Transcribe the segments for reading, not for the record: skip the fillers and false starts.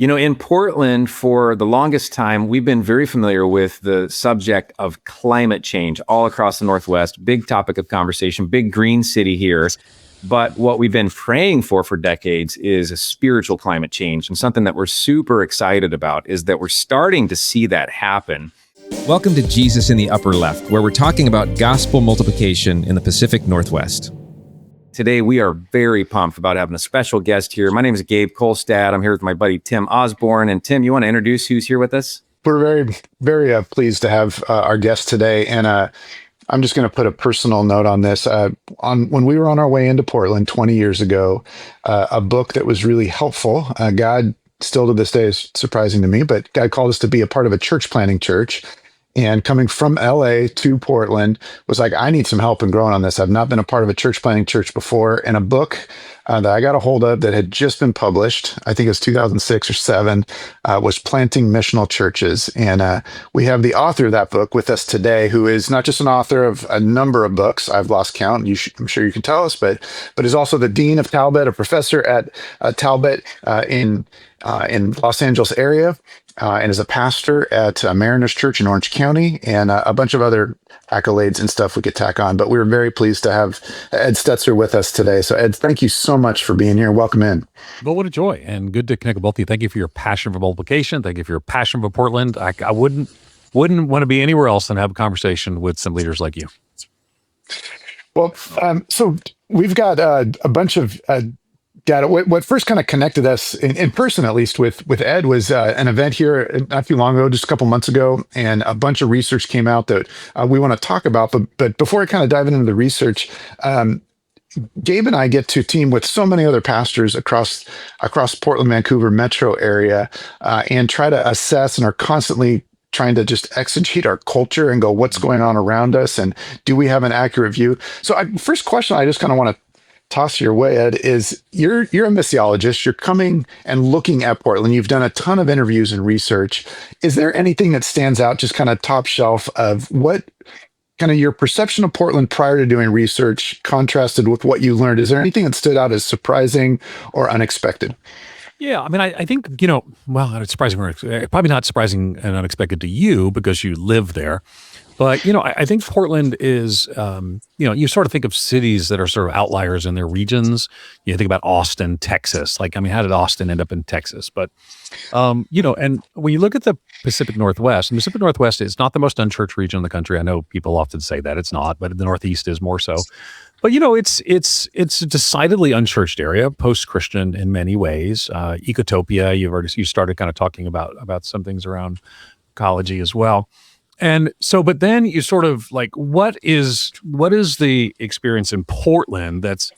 In Portland, for the longest time, we've been very familiar with the subject of climate change all across the Northwest. Big topic of conversation, big green city here. But what we've been praying for decades is a spiritual climate change. And something that we're super excited about is that we're starting to see that happen. Welcome to Jesus in the Upper Left, where we're talking about gospel multiplication in the Pacific Northwest. Today, we are very pumped about having a special guest here. My name is Gabe Colstatt. I'm here with my buddy, Tim Osborne. And Tim, you want to introduce who's here with us? We're very pleased to have our guest today. And I'm just going to put a personal note on this. When we were on our way into Portland 20 years ago, a book that was really helpful, God still to this day is surprising to me, but God called us to be a part of a church planting church. And coming from LA to Portland was like, I need some help in growing on this. I've not been a part of a church planting church before. And a book that I got a hold of that had just been published, I think it was 2006 or 7, was Planting Missional Churches. And we have the author of that book with us today, who is not just an author of a number of books. I've lost count. I'm sure you can tell us, but is also the dean of Talbot, a professor at Talbot in Los Angeles area. And is a pastor at Mariners Church in Orange County, and a bunch of other accolades and stuff we could tack on. But we're very pleased to have Ed Stetzer with us today. So Ed, thank you so much for being here. Welcome in. Well, what a joy, and good to connect with both of you. Thank you for your passion for multiplication. Thank you for your passion for Portland. I wouldn't want to be anywhere else than have a conversation with some leaders like you. Well, so we've got a bunch of data. What first kind of connected us in person, at least with Ed, was an event here not too long ago, just a couple months ago, and a bunch of research came out that we want to talk about. But before I kind of dive into the research, Gabe and I get to team with so many other pastors across Portland-Vancouver metro area and try to assess and are constantly trying to just exegete our culture and go, what's going on around us, and do we have an accurate view? So first question I just kind of want to toss your way, Ed, is you're a missiologist. You're coming and looking at Portland. You've done a ton of interviews and research. Is there anything that stands out, just kind of top shelf, of what kind of your perception of Portland prior to doing research contrasted with what you learned? Is there anything that stood out as surprising or unexpected? Yeah, I mean, I think, it's surprising, probably not surprising and unexpected to you because you live there. But, I think Portland is, you sort of think of cities that are sort of outliers in their regions. You think about Austin, Texas. How did Austin end up in Texas? But, and when you look at the Pacific Northwest is not the most unchurched region in the country. I know people often say that it's not, but the Northeast is more so. But, it's a decidedly unchurched area, post-Christian in many ways. Ecotopia, you started kind of talking about some things around ecology as well. And so, but then you sort of like, what is the experience in Portland that's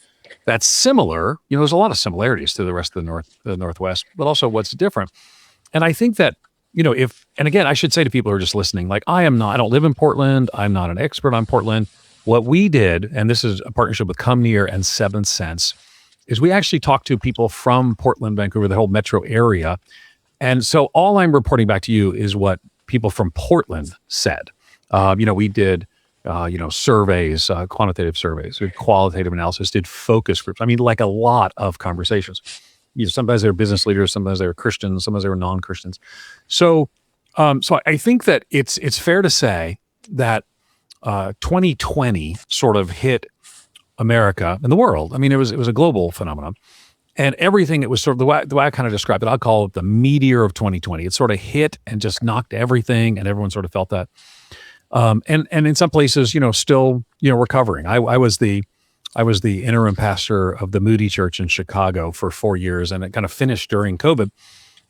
similar? There's a lot of similarities to the rest of the Northwest, but also what's different. And I think that, and again, I should say to people who are just listening, I don't live in Portland. I'm not an expert on Portland. What we did, and this is a partnership with Come Near and Seventh Sense, is we actually talked to people from Portland, Vancouver, the whole metro area. And so all I'm reporting back to you is what people from Portland said. We did, surveys, quantitative surveys, we did qualitative analysis, did focus groups. Like a lot of conversations. Sometimes they were business leaders, sometimes they were Christians, sometimes they were non-Christians. So I think that it's fair to say that 2020 sort of hit America and the world. It was a global phenomenon. And everything, it was sort of the way I kind of described it, I'll call it the meteor of 2020. It sort of hit and just knocked everything, and everyone sort of felt that. And in some places, still, recovering. I was the interim pastor of the Moody Church in Chicago for 4 years, and it kind of finished during COVID.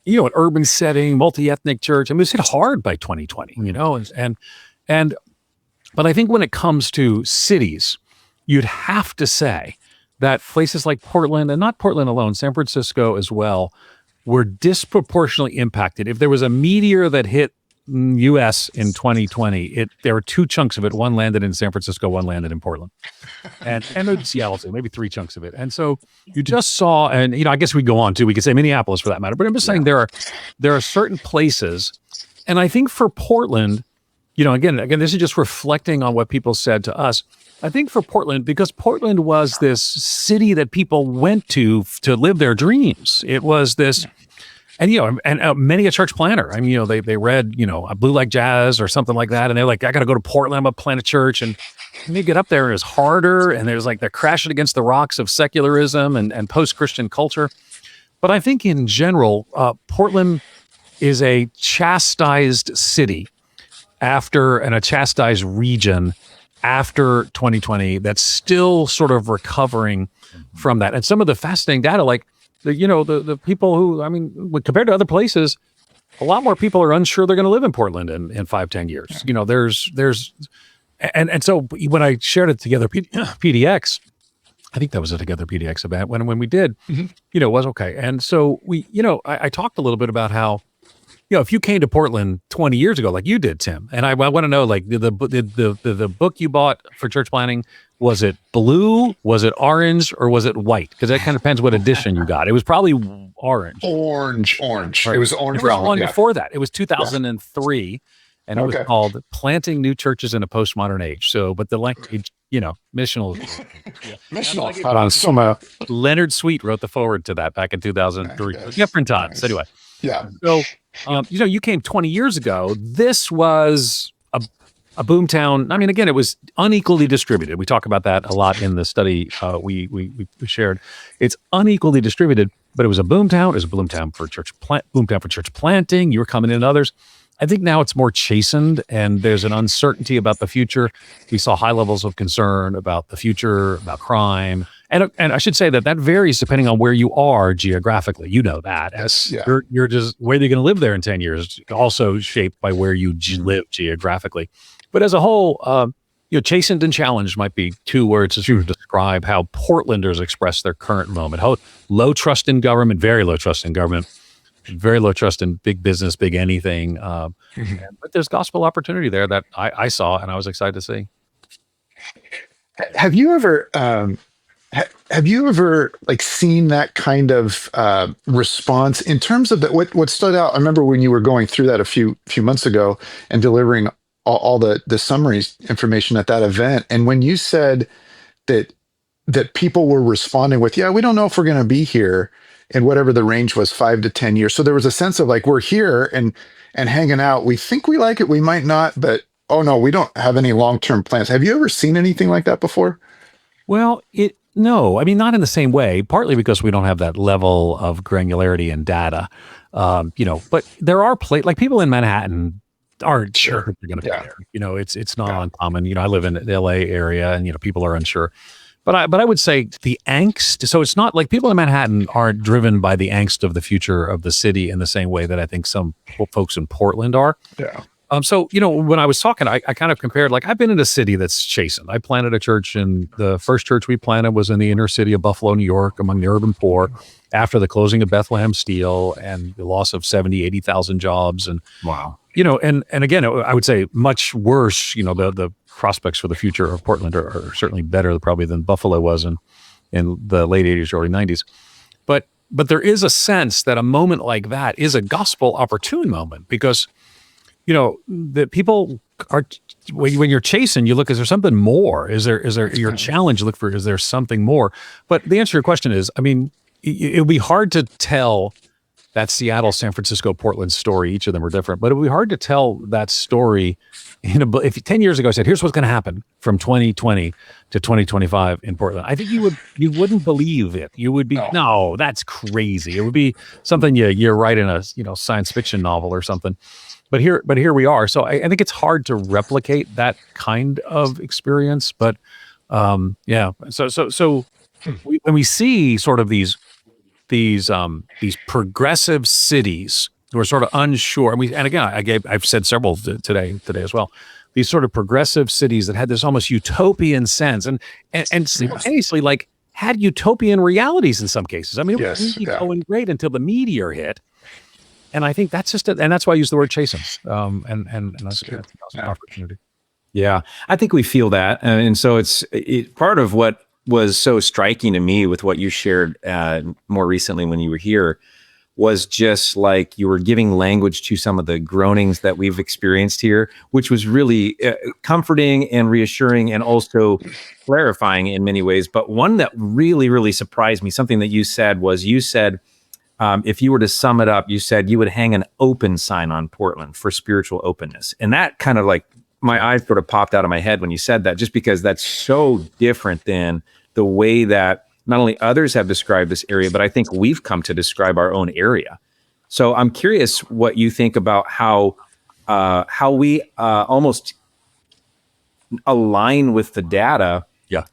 An urban setting, multi-ethnic church. It was hit hard by 2020. But I think when it comes to cities, you'd have to say that places like Portland, and not Portland alone, San Francisco as well, were disproportionately impacted. If there was a meteor that hit U.S. in 2020, there were 2 chunks of it. One landed in San Francisco, one landed in Portland. And in Seattle too, maybe 3 chunks of it. And so you just saw, and I guess we go on too, we could say Minneapolis for that matter, but I'm just saying there are certain places, and I think for Portland, again, this is just reflecting on what people said to us. I think for Portland, because Portland was this city that people went to live their dreams. It was this And, many a church planner, I mean, they read, a Blue Like Jazz or something like that. And they're like, I got to go to Portland, I'm going to plant a church. And you get up there, it's harder. And there's like, they're crashing against the rocks of secularism and post-Christian culture. But I think in general, Portland is a chastised city and a chastised region after 2020 that's still sort of recovering from that. And some of the fascinating data, like the people who, I mean, compared to other places, a lot more people are unsure they're going to live in Portland in 5-10 years. And so when I shared it together, PDX, I think that was a Together PDX event when we did, it was okay. And so I talked a little bit about how, if you came to Portland 20 years ago, like you did, Tim, and I want to know, like, the book you bought for church planning, was it blue, was it orange, or was it white? Because that kind of depends what edition you got. It was probably orange. Orange. Right. It was orange. There was one before that. It was 2003, and it was called Planting New Churches in a Postmodern Age. So, but the language, missional. Missional. Hold on, Soma. Leonard Sweet wrote the forward to that back in 2003. Different times. Anyway. Yeah. So, you came 20 years ago. This was a boomtown. I mean, again, it was unequally distributed. We talk about that a lot in the study we shared. It's unequally distributed, but it was a boomtown. It was a boomtown for church planting. You were coming in others. I think now it's more chastened, and there's an uncertainty about the future. We saw high levels of concern about the future, about crime. And I should say that varies depending on where you are geographically. You know that. You're just, where you're going to live there in 10 years, also shaped by where you live geographically. But as a whole, chastened and challenged might be two words to describe how Portlanders express their current moment. Low trust in government, very low trust in government, very low trust in big business, big anything. But there's gospel opportunity there that I saw, and I was excited to see. Have you ever like seen that kind of response in terms of what stood out? I remember when you were going through that a few months ago and delivering all the summaries information at that event, and when you said that people were responding with, we don't know if we're going to be here in whatever the range was, 5 to 10 years. So there was a sense of like, we're here and hanging out. We think we like it, we might not, but oh no, we don't have any long-term plans. Have you ever seen anything like that before? Well, no, I mean, not in the same way, partly because we don't have that level of granularity and data, but there are like people in Manhattan aren't sure they're going to be there. It's not uncommon. I live in the LA area, and, people are unsure. But I would say the angst, so it's not like people in Manhattan aren't driven by the angst of the future of the city in the same way that I think some folks in Portland are. Yeah. So, when I was talking, I kind of compared, like, I've been in a city that's chastened. I planted a church, and the first church we planted was in the inner city of Buffalo, New York, among the urban poor, after the closing of Bethlehem Steel and the loss of 80,000 jobs. And, wow. And again, I would say much worse, the prospects for the future of Portland are certainly better probably than Buffalo was in the late 80s, early 90s. But there is a sense that a moment like that is a gospel opportune moment, because that people are, when you're chasing, you look, is there something more? Is there your challenge? You look for, is there something more? But the answer to your question is, I mean, it would be hard to tell that Seattle, San Francisco, Portland story. Each of them are different, but it would be hard to tell that story if 10 years ago I said, here's what's going to happen from 2020 to 2025 in Portland. I think you wouldn't believe it. You would be, no, that's crazy. It would be something you write in a science fiction novel or something. But here we are. So I think it's hard to replicate that kind of experience. But So when we see sort of these progressive cities who are sort of unsure, and again, I've said several today as well. These sort of progressive cities that had this almost utopian sense, and simultaneously like had utopian realities in some cases. I mean, it was really going great until the meteor hit. And I think that's and that's why I use the word chastened. And that's an opportunity. Yeah, I think we feel that. And so it's part of what was so striking to me with what you shared more recently when you were here was just like you were giving language to some of the groanings that we've experienced here, which was really comforting and reassuring and also clarifying in many ways. But one that really, really surprised me, something that you said was, if you were to sum it up, you said you would hang an open sign on Portland for spiritual openness. And that kind of like, my eyes sort of popped out of my head when you said that, just because that's so different than the way that not only others have described this area, but I think we've come to describe our own area. So I'm curious what you think about how we almost align with the data,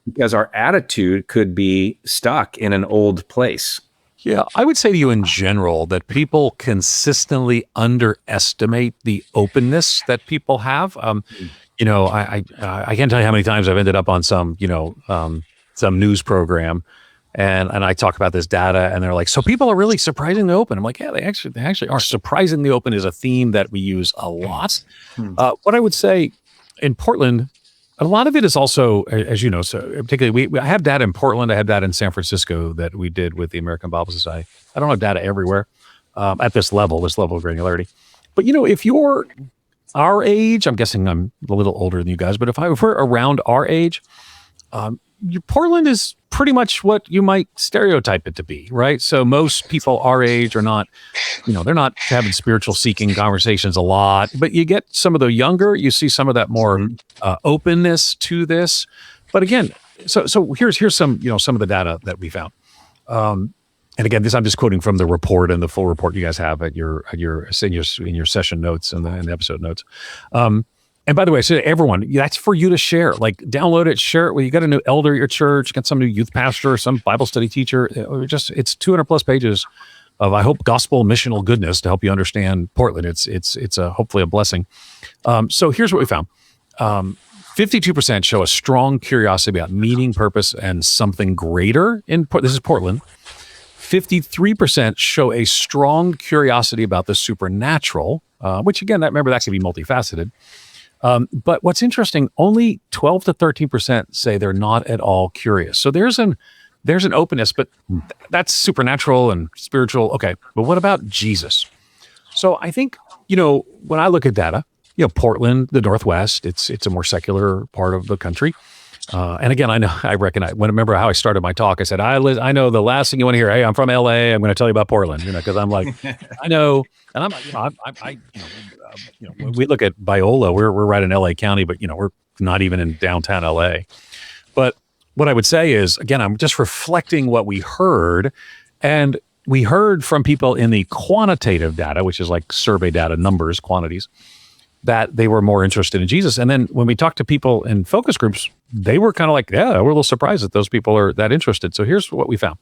because our attitude could be stuck in an old place. Yeah, I would say to you in general that people consistently underestimate the openness that people have. You know, I can't tell you how many times I've ended up on some news program, and I talk about this data, and they're like, "So people are really surprisingly open." I'm like, "Yeah, they actually are." Surprisingly open is a theme that we use a lot. What I would say in Portland, a lot of it is also, as you know, so particularly I have data in Portland. I have data in San Francisco that we did with the American Bible Society. I don't have data everywhere at this level of granularity. But, you know, if you're our age, I'm guessing I'm a little older than you guys, but if we're around our age, Portland is pretty much what you might stereotype it to be, right? So most people our age are not, you know, they're not having spiritual seeking conversations a lot, but you get some of the younger, you see some of that more openness to this. But again, so here's some, you know, some of the data that we found. And again, this I'm just quoting from the report and the full report you guys have in your session notes and the episode notes. And by the way, so everyone, that's for you to share. Like, download it, share it. Well, you got a new elder at your church, got some new youth pastor, some Bible study teacher. It's 200 plus pages of, I hope, gospel missional goodness to help you understand Portland. It's hopefully a blessing. So here's what we found. 52% show a strong curiosity about meaning, purpose, and something greater. This is Portland. 53% show a strong curiosity about the supernatural, which again, remember, that can be multifaceted. But what's interesting, only 12 to 13% say they're not at all curious. So there's an openness, but that's supernatural and spiritual. Okay, but what about Jesus? So I think, you know, when I look at data, you know, Portland, the Northwest, it's a more secular part of the country. And again, I remember how I started my talk. I said, I know the last thing you want to hear. Hey, I'm from LA. I'm going to tell you about Portland, you know, because I'm like, I know, and I'm, you know, when we look at Biola, we're right in LA County, but you know, we're not even in downtown LA. But what I would say is, again, I'm just reflecting what we heard, and we heard from people in the quantitative data, which is like survey data, numbers, quantities, that they were more interested in Jesus. And then when we talked to people in focus groups, they were kind of like, yeah, we're a little surprised that those people are that interested. So here's what we found.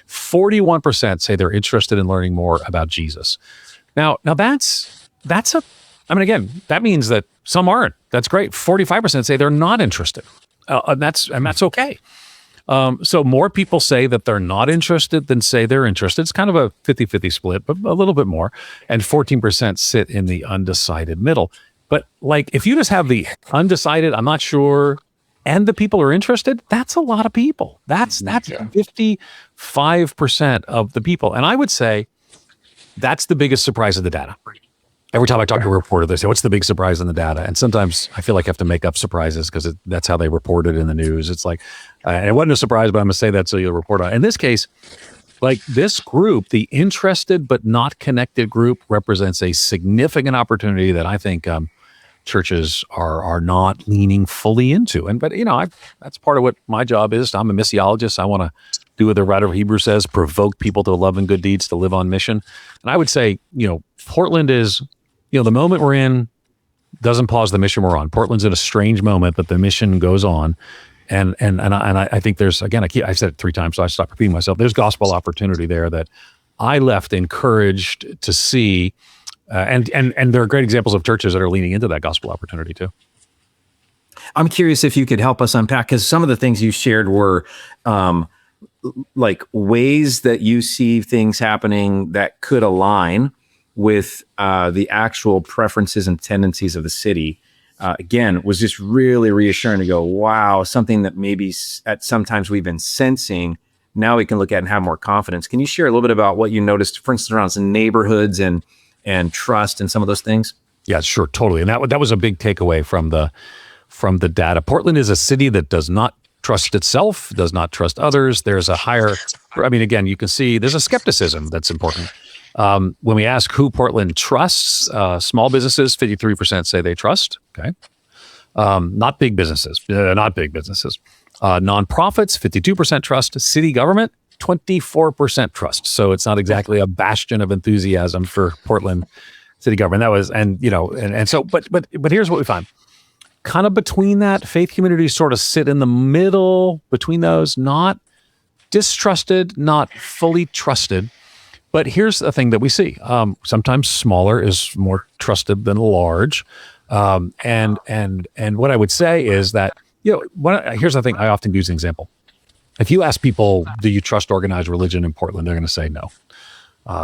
41% say they're interested in learning more about Jesus. Now that's again, that means that some aren't. That's great. 45% say they're not interested. And that's okay. So more people say that they're not interested than say they're interested. It's kind of a 50-50 split, but a little bit more. And 14% sit in the undecided middle. But like, if you just have the undecided, I'm not sure, and the people are interested, that's a lot of people. That's 55% of the people. And I would say that's the biggest surprise of the data. Every time I talk to a reporter, they say, what's the big surprise in the data? And sometimes I feel like I have to make up surprises because that's how they report it in the news. It's like, it wasn't a surprise, but I'm going to say that so you'll report on it. In this case, like this group, the interested but not connected group, represents a significant opportunity that I think churches are not leaning fully into. But you know, that's part of what my job is. I'm a missiologist. I want to do what the writer of Hebrews says, provoke people to love and good deeds, to live on mission. And I would say, you know, Portland is, you know, the moment we're in doesn't pause the mission we're on. Portland's in a strange moment, but the mission goes on. And I think there's, again, I said it 3 times, so I stopped repeating myself. There's gospel opportunity there that I left encouraged to see. And there are great examples of churches that are leaning into that gospel opportunity too. I'm curious if you could help us unpack, because some of the things you shared were like ways that you see things happening that could align with the actual preferences and tendencies of the city. Again, was just really reassuring to go, wow, something that maybe at sometimes we've been sensing, now we can look at and have more confidence. Can you share a little bit about what you noticed, for instance, around some neighborhoods and trust and some of those things? Yeah, sure, totally. And that was a big takeaway from the data. Portland is a city that does not trust itself, does not trust others. There's a higher I mean, again, you can see there's a skepticism that's important. When we ask who Portland trusts, small businesses, 53% say they trust. Okay. Not big businesses, Nonprofits, 52% trust. City government, 24% trust. So it's not exactly a bastion of enthusiasm for Portland city government. That was, but here's what we find. Kind of between that, faith communities sort of sit in the middle between those, not distrusted, not fully trusted. But here's the thing that we see. Sometimes smaller is more trusted than large. And what I would say is that, here's the thing. I often use an example. If you ask people, do you trust organized religion in Portland? They're going to say no.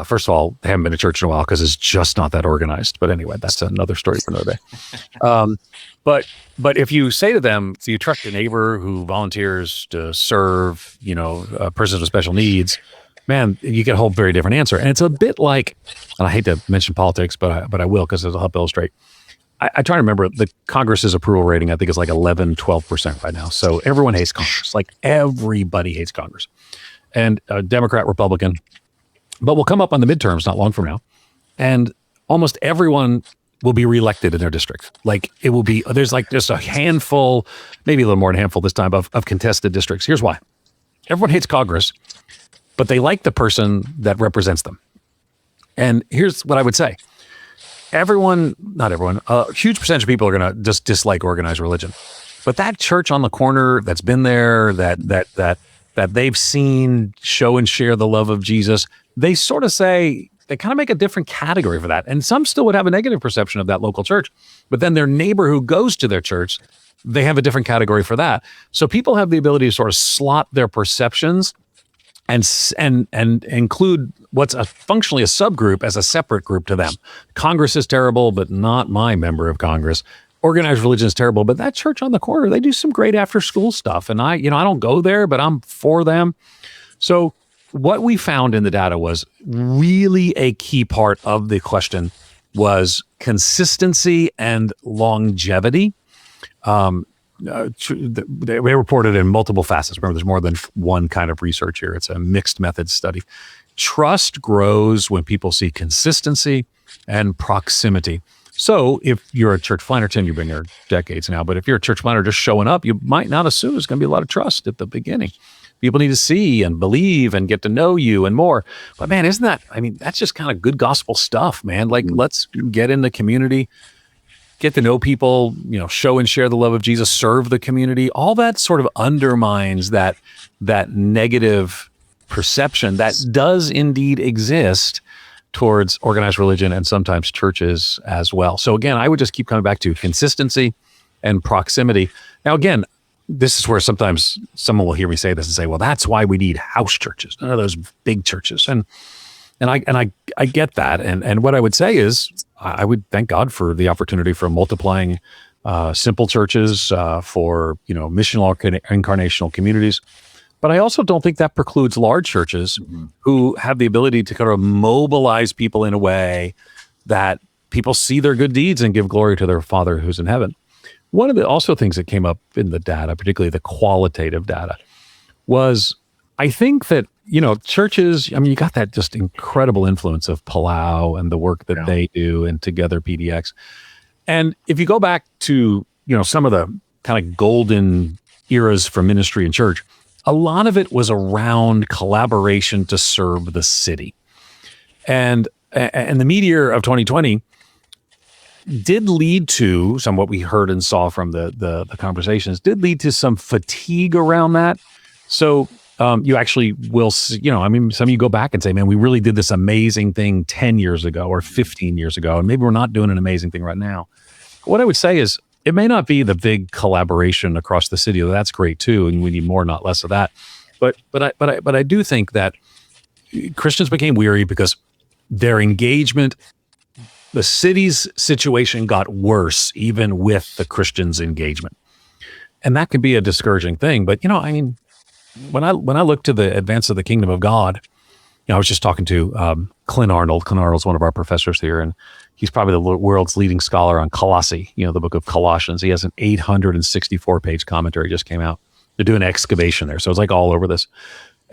First of all, they haven't been to church in a while because it's just not that organized. But anyway, that's another story for another day. But if you say to them, do you trust your neighbor who volunteers to serve, persons with special needs? Man, you get a whole very different answer. And it's a bit like, and I hate to mention politics, but I will because it'll help illustrate. I try to remember the Congress's approval rating, I think is like 11, 12% right now. So everyone hates Congress. Like everybody hates Congress. And Democrat, Republican. But we'll come up on the midterms not long from now. And almost everyone will be reelected in their district. Like it will be, there's like just a handful, maybe a little more than a handful this time of contested districts. Here's why. Everyone hates Congress, but they like the person that represents them. And here's what I would say. Not everyone, a huge percentage of people are going to just dislike organized religion. But that church on the corner that's been there, that they've seen show and share the love of Jesus, they sort of say, they kind of make a different category for that. And some still would have a negative perception of that local church. But then their neighbor who goes to their church, they have a different category for that. So people have the ability to sort of slot their perceptions and include what's functionally a subgroup as a separate group to them. Congress is terrible, but not my member of Congress. Organized religion is terrible, but that church on the corner, they do some great after school stuff. And I don't go there, but I'm for them. So what we found in the data was really a key part of the question was consistency and longevity. They reported in multiple facets. Remember, there's more than one kind of research here. It's a mixed method study. Trust grows when people see consistency and proximity. So if you're a church planter, Tim, you've been here decades now, but if you're a church planter just showing up, you might not assume there's going to be a lot of trust at the beginning. People need to see and believe and get to know you and more. But man, that's just kind of good gospel stuff, man. Like, let's get in the community, get to know people, show and share the love of Jesus, serve the community. All that sort of undermines that negative perception that does indeed exist towards organized religion and sometimes churches as well. So again, I would just keep coming back to consistency and proximity. Now, again, this is where sometimes someone will hear me say this and say, well, that's why we need house churches, none of those big churches. And I get that. And what I would say is I would thank God for the opportunity for multiplying simple churches, for missional incarnational communities. But I also don't think that precludes large churches who have the ability to kind of mobilize people in a way that people see their good deeds and give glory to their Father who's in heaven. One of the also things that came up in the data, particularly the qualitative data, was I think that, churches, you got that just incredible influence of Palau and the work that they do and Together PDX. And if you go back to, some of the kind of golden eras for ministry and church, a lot of it was around collaboration to serve the city. And the meteor of 2020 did lead to some, what we heard and saw from the conversations, did lead to some fatigue around that. So you actually will see, some of you go back and say, man, we really did this amazing thing 10 years ago or 15 years ago, and maybe we're not doing an amazing thing right now. What I would say is it may not be the big collaboration across the city. That's great too, and we need more, not less of that. But I do think that Christians became weary because their engagement, the city's situation got worse even with the Christians' engagement. And that can be a discouraging thing. But, when I look to the advance of the kingdom of God, I was just talking to Clint Arnold. Clint Arnold's one of our professors here, and he's probably the world's leading scholar on Colossae, the book of Colossians. He has an 864-page commentary just came out. They're doing excavation there, so it's like all over this.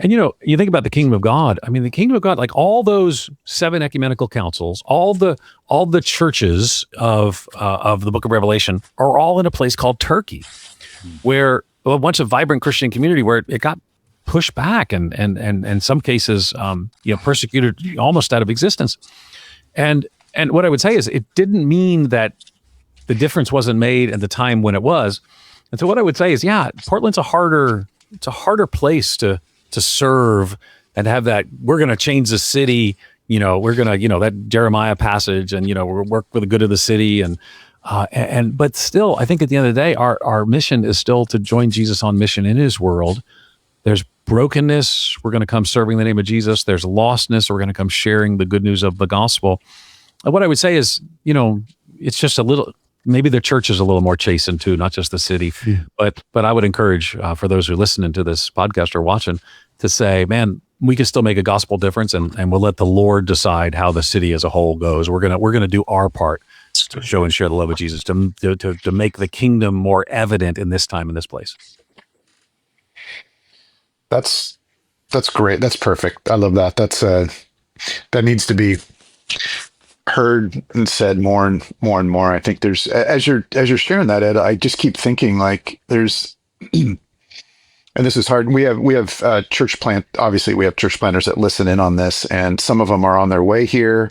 And you think about the kingdom of God. I mean, the kingdom of God, like all those 7 ecumenical councils, all the churches of the Book of Revelation are all in a place called Turkey, where a bunch of vibrant Christian community where it got pushed back and in some cases, persecuted almost out of existence. And what I would say is, it didn't mean that the difference wasn't made at the time when it was. And so what I would say is, yeah, Portland's a harder place to serve and have that. We're going to change the city. We're going to, that Jeremiah passage, and we'll work for the good of the city, but still, I think at the end of the day, our mission is still to join Jesus on mission in His world. There's brokenness. We're going to come serving the name of Jesus. There's lostness. We're going to come sharing the good news of the gospel. And what I would say is, it's just a little. Maybe the church is a little more chastened too, not just the city. Yeah. But I would encourage for those who are listening to this podcast or watching to say, man, we can still make a gospel difference, and we'll let the Lord decide how the city as a whole goes. We're gonna do our part to show and share the love of Jesus, to make the kingdom more evident in this time, in this place. That's great. That's perfect. I love that. That needs to be heard and said more and more. I think there's, as you're sharing that, Ed, I just keep thinking like there's, and this is hard. We have obviously we have church planters that listen in on this, and some of them are on their way here.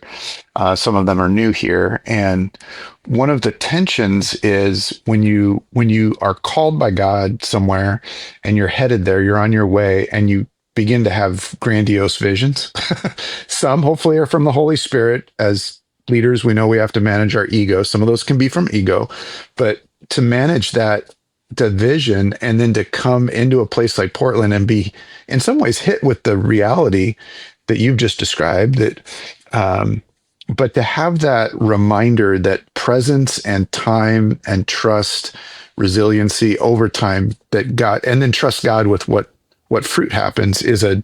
Some of them are new here. And one of the tensions is when you are called by God somewhere and you're headed there, you're on your way, and you begin to have grandiose visions. Some hopefully are from the Holy Spirit. As leaders, we know we have to manage our ego. Some of those can be from ego, but to manage the vision and then to come into a place like Portland and be in some ways hit with the reality that you've just described, but to have that reminder that presence and time and trust, resiliency over time, that God, and then trust God with what fruit happens, is a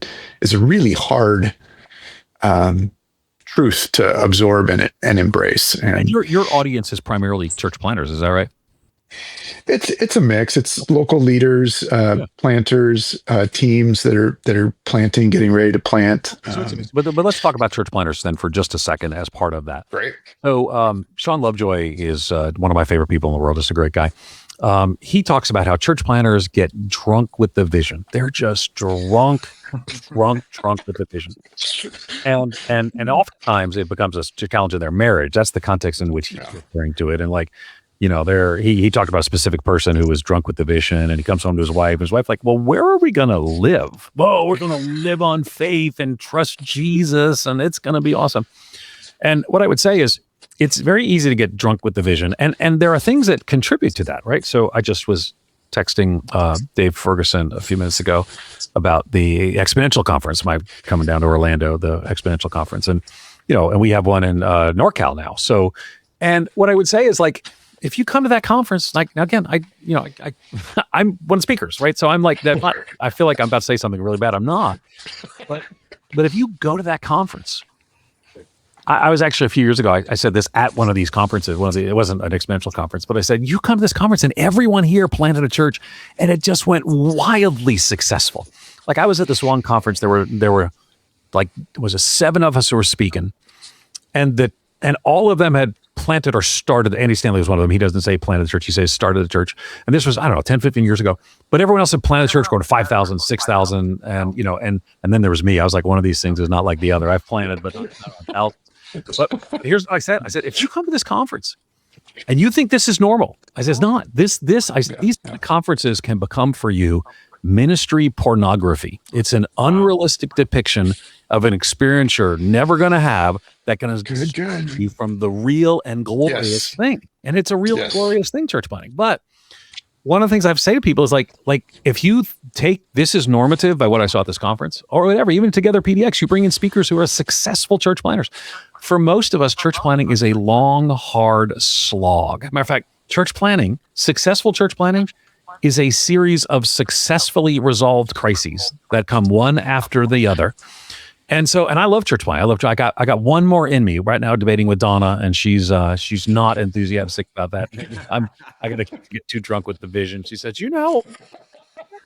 really hard truth to absorb and embrace. And your audience is primarily church planters, is that right? It's a mix. It's local leaders, planters, teams that are planting, getting ready to plant. But let's talk about church planters then for just a second as part of that. Right. So Sean Lovejoy is one of my favorite people in the world. Just a great guy. He talks about how church planters get drunk with the vision. They're just drunk with the vision. And oftentimes it becomes a challenge in their marriage. That's the context in which he's referring to it. And he talked about a specific person who was drunk with the vision, and he comes home to his wife, and his wife like, well, where are we going to live? Well, we're going to live on faith and trust Jesus, and it's going to be awesome. And what I would say is, it's very easy to get drunk with the vision. And there are things that contribute to that, right? So I just was texting Dave Ferguson a few minutes ago about the Exponential Conference, coming down to Orlando, the Exponential Conference. And, and we have one in NorCal now. So, and what I would say is like, if you come to that conference, like, again, I'm one of the speakers, right? So I'm like that. I feel like I'm about to say something really bad. I'm not. But if you go to that conference, I was actually a few years ago, I said this at one of these conferences. It wasn't an exponential conference, but I said, you come to this conference and everyone here planted a church, and it just went wildly successful. Like I was at this one conference, there were like, it was 7 of us who were speaking, and all of them had planted or started. Andy Stanley was one of them. He doesn't say planted the church. He says started the church. And this was, I don't know, 10, 15 years ago. But everyone else had planted the church, going to 5,000, 6,000. And, and then there was me. I was like, one of these things is not like the other. I've planted, but not. But here's what I said. I said, if you come to this conference and you think this is normal, I said, it's not. These conferences can become for you ministry pornography. It's an unrealistic depiction of an experience you're never going to have that can distract you from the real and glorious thing. And it's a real glorious thing, church planting. But one of the things I've say to people is like if you take this as normative by what I saw at this conference or whatever, even Together PDX, you bring in speakers who are successful church planners. For most of us, church planting is a long, hard slog. Matter of fact, successful church planting is a series of successfully resolved crises that come one after the other. And I love church planting. I got one more in me right now, debating with Donna, and she's not enthusiastic about that. I got to get too drunk with the vision. She says,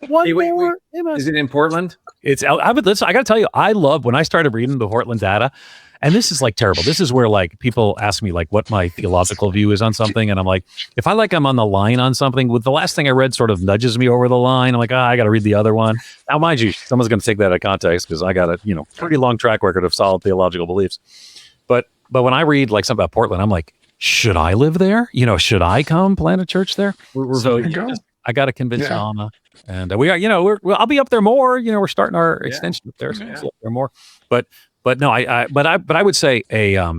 One Hey, wait. more. Is it in Portland? Listen, I got to tell you, I love when I started reading the Portland data, and this is like terrible. This is where like people ask me like what my theological view is on something, and I'm like, if I like I'm on the line on something, with the last thing I read sort of nudges me over the line. I'm like, I got to read the other one. Now, mind you, someone's going to take that out of context because I got a pretty long track record of solid theological beliefs. But when I read like something about Portland, I'm like, should I live there? Should I come plant a church there? I got to convince Alma. And we are, I'll be up there more. We're starting our extension up there, so we'll be up there more. But no, I would say a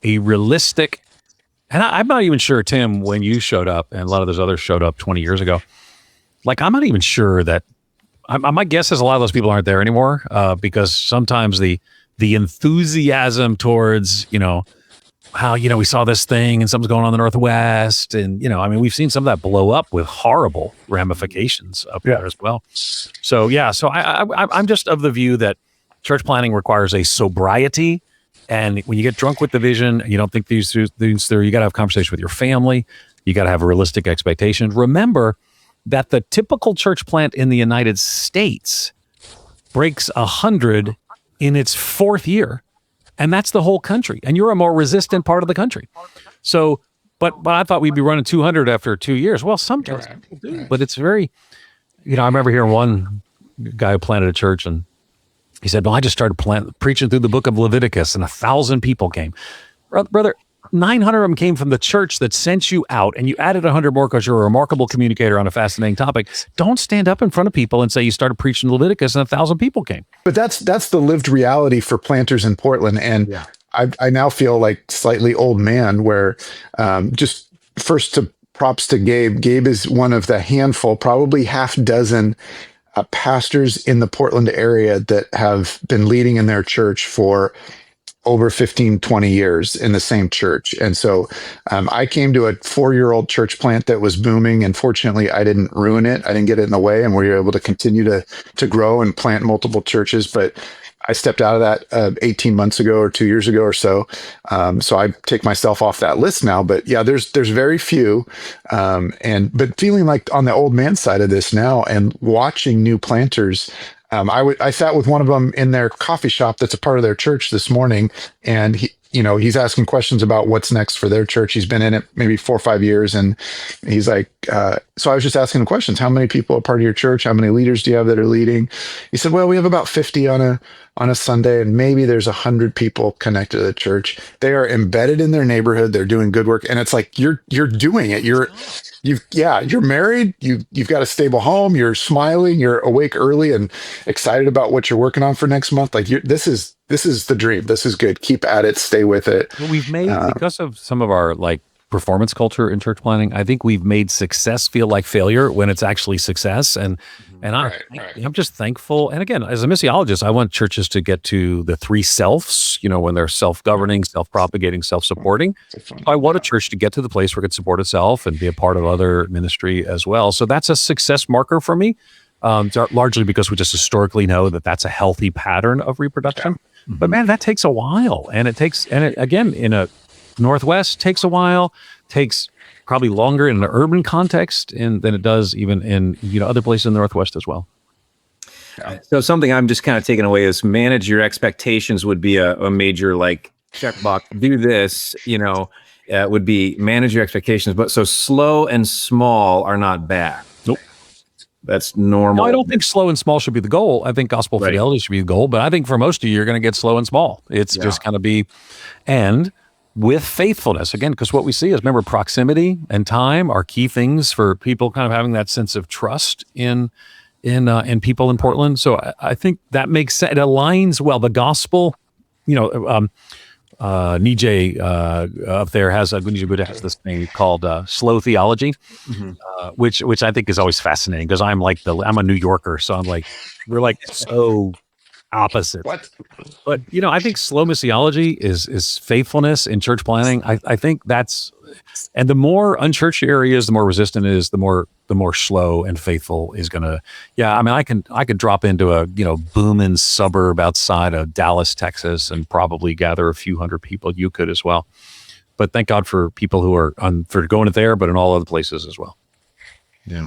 realistic, and I'm not even sure, Tim, when you showed up, and a lot of those others showed up 20 years ago. Like, I'm not even sure that. My guess is a lot of those people aren't there anymore because sometimes the enthusiasm towards how we saw this thing and something's going on in the Northwest, and we've seen some of that blow up with horrible ramifications up there as well. So I'm just of the view that church planning requires a sobriety, and when you get drunk with the vision, you don't think these things through. You got to have a conversation with your family. You got to have a realistic expectation. Remember that the typical church plant in the United States breaks 100 in its 4th year. And that's the whole country. And you're a more resistant part of the country. So, but I thought we'd be running 200 after 2 years. Well, sometimes people do, but it's very, I remember hearing one guy who planted a church, and he said, well, I just started preaching through the book of Leviticus, and 1,000 people came. Brother, 900 of them came from the church that sent you out, and you added 100 more because you're a remarkable communicator on a fascinating topic. Don't stand up in front of people and say you started preaching Leviticus and 1,000 people came. But that's the lived reality for planters in Portland. And I now feel like slightly old man where just first to props to Gabe. Gabe is one of the handful, probably half dozen pastors in the Portland area that have been leading in their church for over 15, 20 years in the same church. And so I came to a 4-year-old church plant that was booming, and fortunately I didn't ruin it. I didn't get it in the way, and we were able to continue to grow and plant multiple churches. But I stepped out of that 18 months ago or 2 years ago or so. So I take myself off that list now. But yeah, there's very few. But feeling like on the old man side of this now and watching new planters, I sat with one of them in their coffee shop that's a part of their church this morning, and he's asking questions about what's next for their church. He's been in it maybe 4 or 5 years, and he's like, so I was just asking him questions. How many people are part of your church? How many leaders do you have that are leading? He said, well, we have about 50 on a Sunday, and maybe there's 100 people connected to the church. They are embedded in their neighborhood. They're doing good work, and it's like you're doing it. You're married. You've got a stable home. You're smiling. You're awake early and excited about what you're working on for next month. Like this is the dream. This is good. Keep at it. Stay with it. Well, we've made because of some of our like performance culture in church planning. I think we've made success feel like failure when it's actually success. And I'm just thankful. And again, as a missiologist, I want churches to get to the 3 selves, when they're self-governing, self-propagating, self-supporting. I want a church to get to the place where it can support itself and be a part of other ministry as well. So that's a success marker for me, largely because we just historically know that that's a healthy pattern of reproduction. Yeah. But man, that takes a while. And it again, in a Northwest takes a while, takes probably longer in an urban context than it does even in other places in the Northwest as well. So something I'm just kind of taking away is manage your expectations would be a major like checkbox. Do this, would be manage your expectations. But so slow and small are not bad. Nope. That's normal. No, I don't think slow and small should be the goal. I think gospel fidelity should be the goal. But I think for most of you, you're going to get slow and small. It's just going to be, and with faithfulness, again, because what we see is, remember, proximity and time are key things for people kind of having that sense of trust in people in Portland. So I think that makes sense. It aligns well. The gospel, Nijay up there has this thing called slow theology, which I think is always fascinating because I'm a New Yorker, so I'm like, we're like so opposite. What? But I think slow missiology is faithfulness in church planning. I think that's, and the more unchurched areas, the more resistant it is, the more slow and faithful is gonna. Yeah, I mean, I could drop into a booming suburb outside of Dallas, Texas, and probably gather a few hundred people. You could as well. But thank God for people who are for going it there, but in all other places as well. Yeah.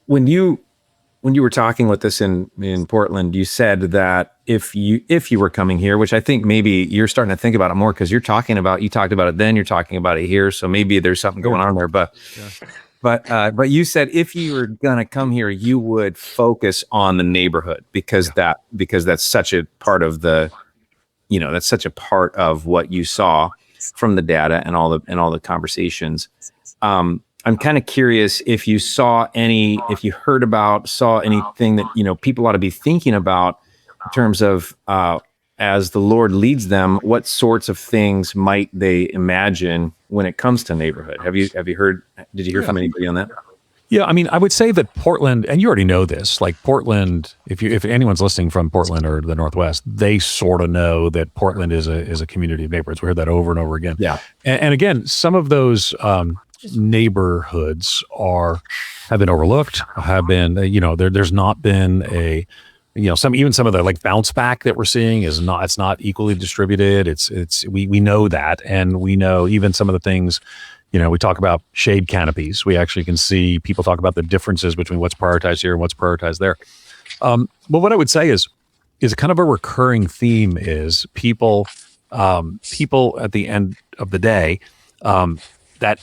when you were talking with us in Portland, you said that if you were coming here, which I think maybe you're starting to think about it more because you talked about it then, you're talking about it here, so maybe there's something going on there. But you said if you were gonna come here, you would focus on the neighborhood because that's such a part of that's such a part of what you saw from the data and all the conversations. I'm kind of curious if you saw if you saw anything that, people ought to be thinking about in terms of, as the Lord leads them, what sorts of things might they imagine when it comes to neighborhood? Did you hear from anybody on that? Yeah, I mean, I would say that Portland, and you already know this, like Portland, if anyone's listening from Portland or the Northwest, they sort of know that Portland is a community of neighborhoods. We heard that over and over again. Yeah. And again, some of those neighborhoods have been overlooked, have been, there's not been some of the like bounce back that we're seeing it's not equally distributed. We know that, and we know even some of the things, we talk about shade canopies. We actually can see people talk about the differences between what's prioritized here and what's prioritized there. But what I would say is kind of a recurring theme is people at the end of the day, that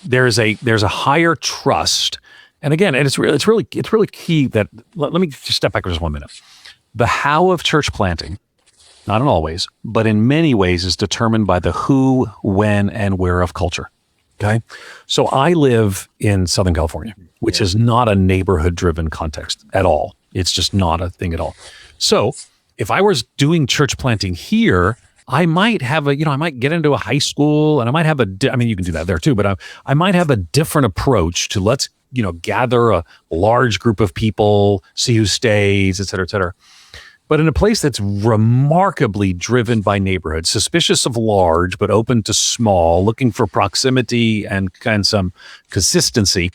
there's a higher trust. And again, and it's really key that, let me just step back for just 1 minute. The how of church planting, not in all ways, but in many ways, is determined by the who, when, and where of culture. Okay. So I live in Southern California, which is not a neighborhood-driven context at all. It's just not a thing at all. So if I was doing church planting here, I might have I might get into a high school, and I might have you can do that there too, but I might have a different approach to let's, gather a large group of people, see who stays, et cetera, et cetera. But in a place that's remarkably driven by neighborhood, suspicious of large, but open to small, looking for proximity and kind of some consistency,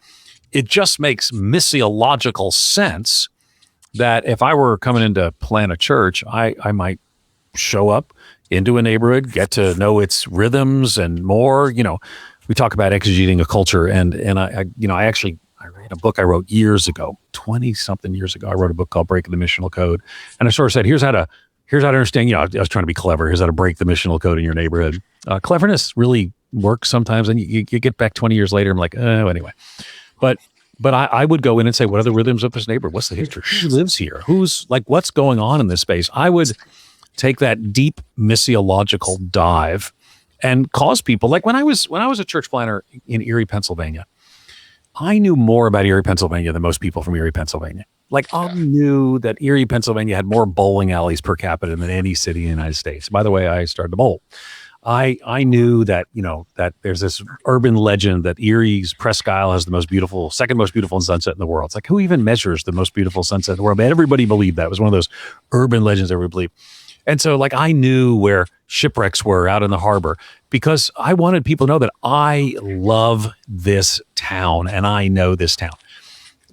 it just makes missiological sense that if I were coming in to plant a church, I might show up into a neighborhood, get to know its rhythms and more. We talk about exegeting a culture, and I read a book I wrote years ago, 20-something years ago. I wrote a book called Breaking the Missional Code, and I sort of said, here's how to understand. I was trying to be clever. Here's how to break the missional code in your neighborhood. Cleverness really works sometimes, and you get back 20 years later, I'm like, oh, anyway. But I would go in and say, what are the rhythms of this neighborhood? What's the history? Who lives here? What's going on in this space? I would take that deep missiological dive and cause people, like when I was a church planner in Erie, Pennsylvania, I knew more about Erie, Pennsylvania than most people from Erie, Pennsylvania. Like I knew that Erie, Pennsylvania had more bowling alleys per capita than any city in the United States. By the way, I started to bowl. I knew that, that there's this urban legend that Erie's Presque Isle has the second most beautiful sunset in the world. It's like, who even measures the most beautiful sunset in the world? But everybody believed that. It was one of those urban legends everybody believed. And so I knew where shipwrecks were out in the harbor because I wanted people to know that I love this town and I know this town.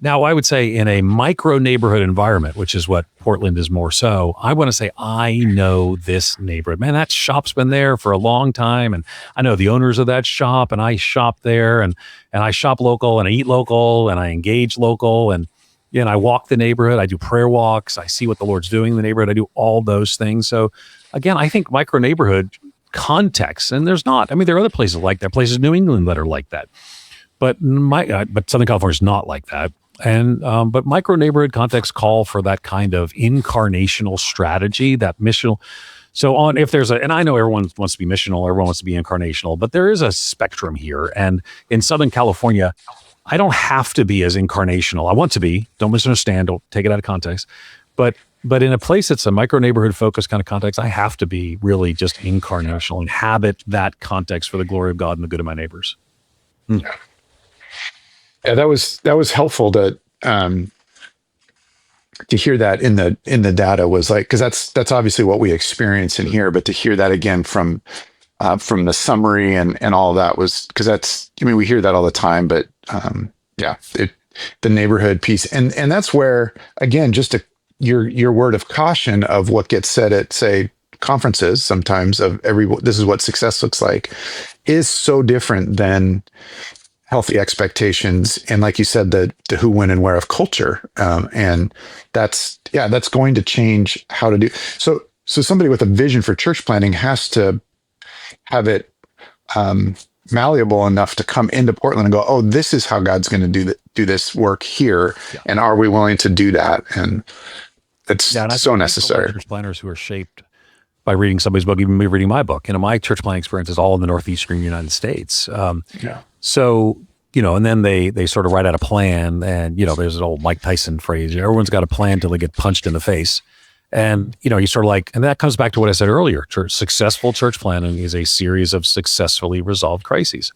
Now, I would say in a micro neighborhood environment, which is what Portland is more so, I want to say I know this neighborhood. Man, that shop's been there for a long time, and I know the owners of that shop, and I shop there, and I shop local, and I eat local, and I engage local, and I walk the neighborhood. I do prayer walks. I see what the Lord's doing in the neighborhood. I do all those things. So again, I think micro neighborhood context, and there are other places like that, places in New England that are like that, but Southern California is not like that. And but micro neighborhood contexts call for that kind of incarnational strategy, that missional. So if there's and I know everyone wants to be missional, everyone wants to be incarnational, but there is a spectrum here. And in Southern California, I don't have to be as incarnational. I want to be. Don't misunderstand. Don't take it out of context. But in a place that's a micro neighborhood focused kind of context, I have to be really just incarnational, inhabit that context for the glory of God and the good of my neighbors. Yeah, that was helpful to hear that in the data was like, because that's obviously what we experience in here, but to hear that again from the summary and all of that was, because we hear that all the time, but the neighborhood piece and that's where, again, just your word of caution of what gets said at, say, conferences sometimes of this is what success looks like, is so different than healthy expectations, and like you said, the who, when, and where of culture, and that's going to change how to do. So somebody with a vision for church planting has to have it malleable enough to come into Portland and go, oh, this is how God's going to do this work here, and are we willing to do that? And it's so necessary. Church planners who are shaped by reading somebody's book, even me reading my book. My church planting experience is all in the Northeastern United States. So, and then they sort of write out a plan, and, there's an old Mike Tyson phrase, everyone's got a plan till they get punched in the face. And, you sort of like, and that comes back to what I said earlier, successful church planning is a series of successfully resolved crises.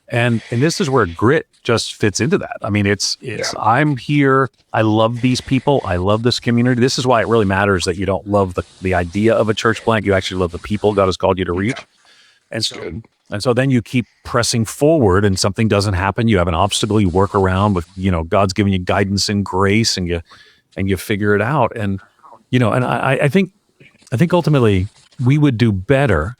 And this is where grit just fits into that. I mean, it's I'm here. I love these people. I love this community. This is why it really matters that you don't love the idea of a church plant. You actually love the people God has called you to reach. And so then you keep pressing forward, and something doesn't happen. You have an obstacle you work around with, God's giving you guidance and grace, and you figure it out. And, and I think ultimately we would do better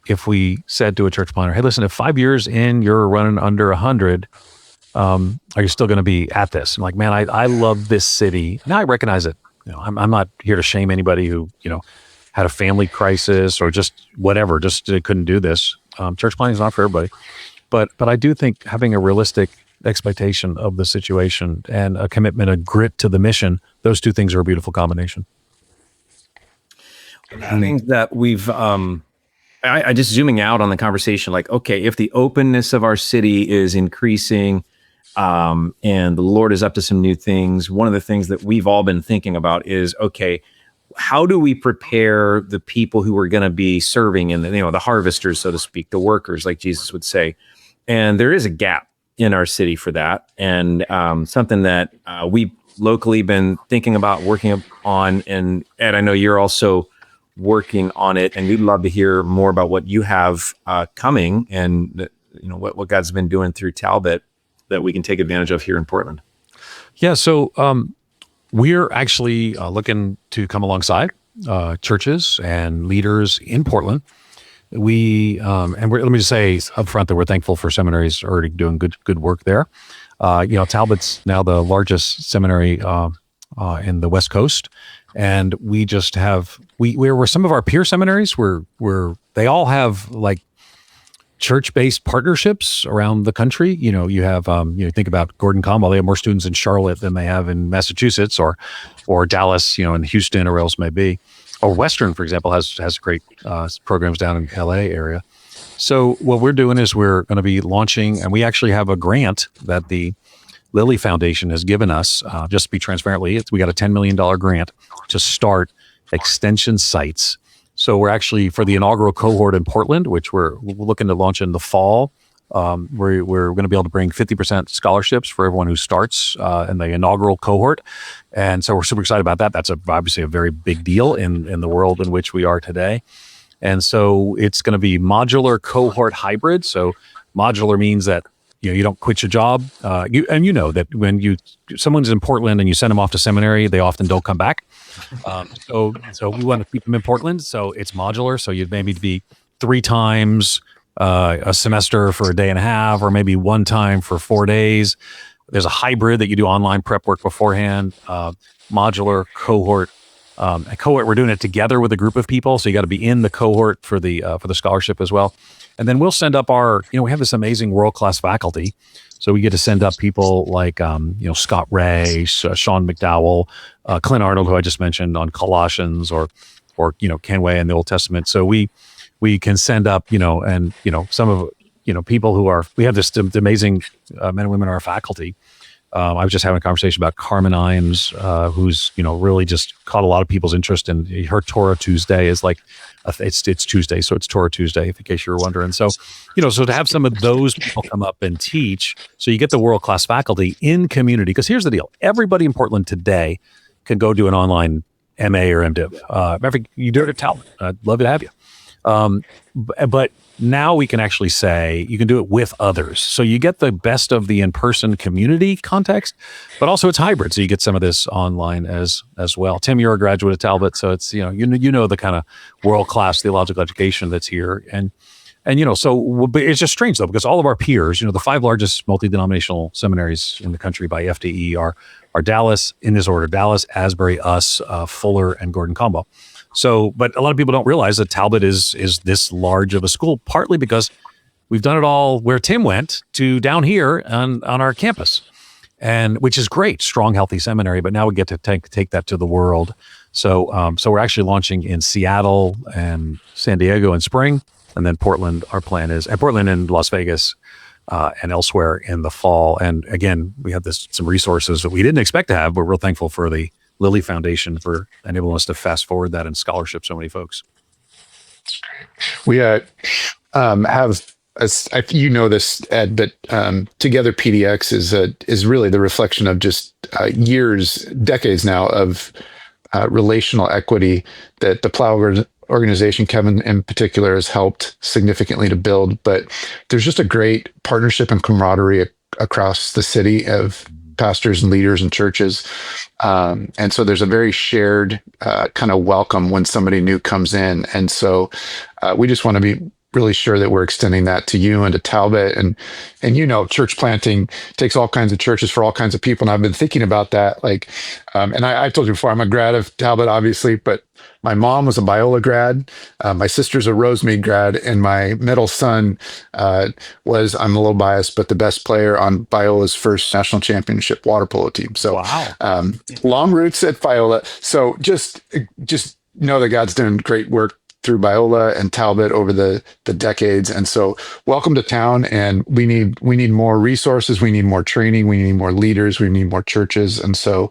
if we said to a church planner, hey, listen, if 5 years in you're running under 100, are you still going to be at this? I'm like, man, I love this city. Now I recognize it. I'm not here to shame anybody who, had a family crisis or just whatever, just couldn't do this. Church planning is not for everybody. But I do think having a realistic expectation of the situation and a commitment, a grit to the mission, those two things are a beautiful combination. I think that we've, I just zooming out on the conversation, like, okay, if the openness of our city is increasing, and the Lord is up to some new things, one of the things that we've all been thinking about is, okay, how do we prepare the people who are going to be serving in the harvesters, so to speak, the workers, like Jesus would say? And there is a gap in our city for that, and something that we've locally been thinking about, working on. And Ed, I know you're also working on it, and we'd love to hear more about what you have coming, and what God's been doing through Talbot that we can take advantage of here in Portland. Yeah, so we're actually looking to come alongside churches and leaders in Portland. Let me just say up front that we're thankful for seminaries already doing good work there. Talbot's now the largest seminary in the West Coast, and we just have where some of our peer seminaries where they all have like church-based partnerships around the country. You have think about Gordon Conwell. They have more students in Charlotte than they have in Massachusetts or Dallas, in Houston, or else may be. Or Western, for example, has great programs down in LA area. So what we're doing is we're going to be launching, and we actually have a grant that the Lilly Foundation has given us. Just to be transparently, we got a $10 million grant to start extension sites. So we're actually, for the inaugural cohort in Portland, which we're looking to launch in the fall, we're going to be able to bring 50% scholarships for everyone who starts in the inaugural cohort. And so we're super excited about that. That's obviously a very big deal in the world in which we are today. And so it's going to be modular cohort hybrid. So modular means that you don't quit your job. That when someone's in Portland and you send them off to seminary, they often don't come back. So we want to keep them in Portland. So it's modular. So you'd maybe be 3 times a semester for a day and a half, or maybe 1 time for 4 days. There's a hybrid that you do online prep work beforehand. Modular cohort. A cohort, we're doing it together with a group of people. So you got to be in the cohort for the scholarship as well. And then we'll send up we have this amazing world-class faculty. So we get to send up people like, Scott Ray, Sean McDowell, Clint Arnold, who I just mentioned on Colossians, or Ken Way in the Old Testament. So we can send up, some of, people who we have this amazing men and women in our faculty. I was just having a conversation about Carmen Imes, who's, really just caught a lot of people's interest in her Torah Tuesday is like, it's Tuesday. So it's Torah Tuesday, in case you were wondering. So, so to have some of those people come up and teach, so you get the world-class faculty in community, because here's the deal. Everybody in Portland today can go do an online MA or MDiv. You do it at Talbot. I'd love to have you. But now we can actually say you can do it with others. So you get the best of the in-person community context, but also it's hybrid. So you get some of this online as well. Tim, you're a graduate of Talbot. So it's, the kind of world-class theological education that's here. And And, but it's just strange, though, because all of our peers, the 5 largest multi-denominational seminaries in the country by FDE are Dallas, in this order: Dallas, Asbury, us, Fuller, and Gordon Combo. So, but a lot of people don't realize that Talbot is this large of a school, partly because we've done it all where Tim went to down here on our campus, and which is great, strong, healthy seminary. But now we get to take that to the world. So, so we're actually launching in Seattle and San Diego in spring, and then Portland. Our plan is, and Portland and Las Vegas and elsewhere in the fall. And again, we have some resources that we didn't expect to have, but we're real thankful for the Lilly Foundation for enabling us to fast forward that and scholarship so many folks. That's great. We have, this, Ed, but Together PDX is really the reflection of just decades now of relational equity that the Plow organization, Kevin in particular, has helped significantly to build. But there's just a great partnership and camaraderie across the city of pastors and leaders and churches. And so there's a very shared kind of welcome when somebody new comes in. And so we just want to be really sure that we're extending that to you and to Talbot. And church planting takes all kinds of churches for all kinds of people. And I've been thinking about that. And I've told you before, I'm a grad of Talbot, obviously, but my mom was a Biola grad. My sister's a Rosemead grad. And my middle son was, I'm a little biased, but the best player on Biola's first national championship water polo team. So wow. Long roots at Biola. So just know that God's doing great work through Biola and Talbot over the decades. And so welcome to town. And we need more resources. We need more training. We need more leaders. We need more churches. And so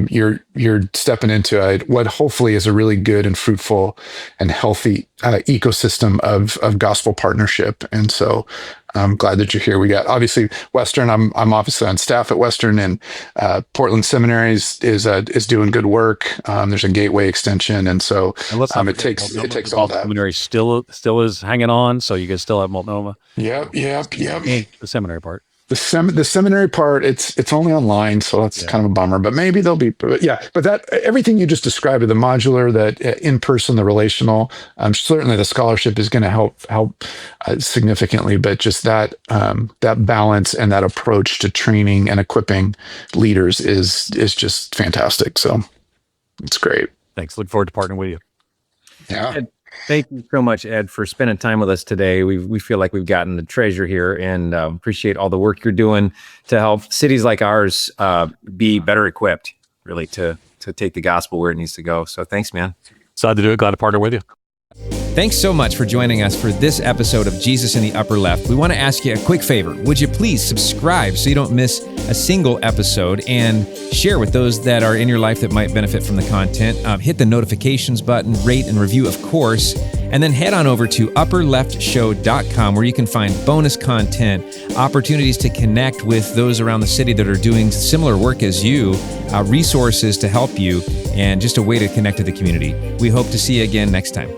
you're stepping into what hopefully is a really good and fruitful and healthy ecosystem of gospel partnership. And so I'm glad that you're here. We got obviously Western. I'm obviously on staff at Western, and Portland Seminaries is doing good work. There's a Gateway extension, and so it takes all that. Seminary still is hanging on, so you can still have Multnomah. Yep. The seminary part. The seminary part, it's only online, so that's kind of a bummer. But maybe there'll be, but that everything you just described, the modular, that in person, the relational, certainly the scholarship is going to help significantly. But just that balance and that approach to training and equipping leaders is just fantastic. So it's great. Thanks. Look forward to partnering with you. Yeah. Thank you so much, Ed, for spending time with us today. We feel like we've gotten the treasure here, and appreciate all the work you're doing to help cities like ours be better equipped, really, to take the gospel where it needs to go. So thanks, man. Excited to do it. Glad to partner with you. Thanks so much for joining us for this episode of Jesus in the Upper Left. We want to ask you a quick favor. Would you please subscribe so you don't miss a single episode, and share with those that are in your life that might benefit from the content. Hit the notifications button, rate and review, of course, and then head on over to upperleftshow.com, where you can find bonus content, opportunities to connect with those around the city that are doing similar work as you, resources to help you, and just a way to connect to the community. We hope to see you again next time.